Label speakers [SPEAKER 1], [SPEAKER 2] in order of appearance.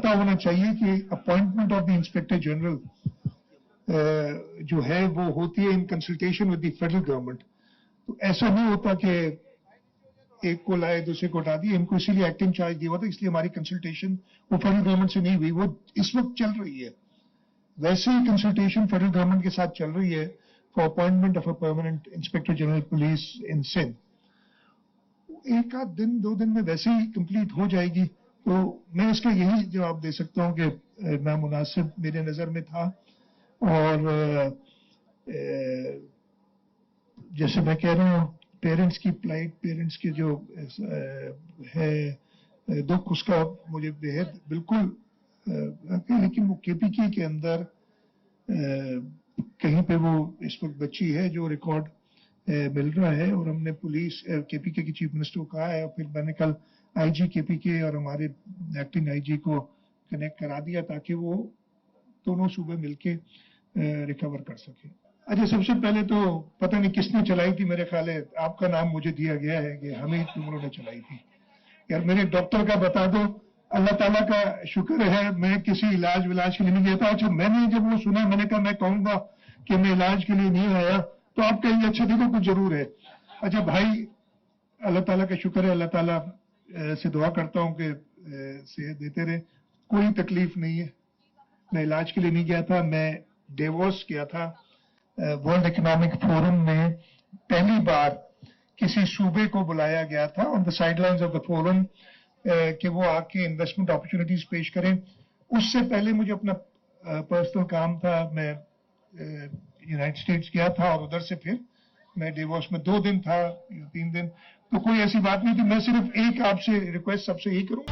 [SPEAKER 1] پتا ہونا چاہیے کہ appointment of the inspector general جو ہے وہ ہوتی ہے in consultation with the federal government. تو ایسا نہیں ہوتا کہ ایک کو لائے دوسرے کو ہٹا دیے. ان کو اسی لیے ایکٹنگ چارج دیا ہوا تھا, اس لیے ہماری کنسلٹیشن وہ فیڈرل گورنمنٹ سے نہیں ہوئی, وہ اس وقت چل رہی ہے. ویسے ہی کنسلٹیشن فیڈرل گورنمنٹ کے ساتھ چل رہی ہے for appointment of a permanent inspector general police in Sindh. ایک آدھ دن 2 دن میں ویسے ہی کمپلیٹ ہو جائے گی. تو میں اس کا یہی جواب دے سکتا ہوں کہ نامناسب میرے نظر میں تھا. اور جیسے میں کہہ رہا ہوں پیرنٹس کی پلائٹ, پیرنٹس کے جو ہے دکھ, اس کا مجھے بےحد بالکل, لیکن وہ کے پی کے اندر کہیں پہ وہ اس وقت بچی ہے جو ریکارڈ مل رہا ہے. اور ہم نے پولیس کے پی کے چیف منسٹر کو کہا ہے, اور پھر میں نے کل آئی جی کے پی کے اور ہمارے ایکٹنگ آئی جی کو کنیکٹ کرا دیا تاکہ وہ دونوں صوبے مل کے ریکور کر سکیں. اچھا, سب سے پہلے تو پتہ نہیں کس نے چلائی تھی, میرے خیال ہے آپ کا نام مجھے دیا گیا ہے کہ ہمیں تمہوں نے چلائی تھی. یار میرے ڈاکٹر کا بتا دو, اللہ تعالیٰ کا شکر ہے میں کسی علاج کے لیے نہیں گیا تھا. اچھا, میں نے جب وہ سنا میں نے کہا میں کہوں گا کہ میں علاج کے لیے نہیں آیا, تو آپ کہیں گے اچھا دیکھو کچھ ضرور ہے. اچھا بھائی, اللہ تعالیٰ کا شکر ہے, اللہ تعالیٰ سے دعا کرتا ہوں کہ صحت دیتے رہے. کوئی تکلیف نہیں ہے. میں علاج کے لیے نہیں گیا تھا, میں ڈیووس گیا تھا. ورلڈ اکنامک فورم میں پہلی بار کسی صوبے کو بلایا گیا تھا on the sidelines of the forum کہ وہ آ کے انویسٹمنٹ اپرچونیٹیز پیش کریں. اس سے پہلے مجھے اپنا پرسنل کام تھا, میں یونائٹڈ اسٹیٹس گیا تھا اور ادھر سے پھر میں ڈیووس میں 2 دن تھا, 3 دن. تو کوئی ایسی بات نہیں تھی. میں صرف ایک آپ سے ریکویسٹ سب سے یہی کروں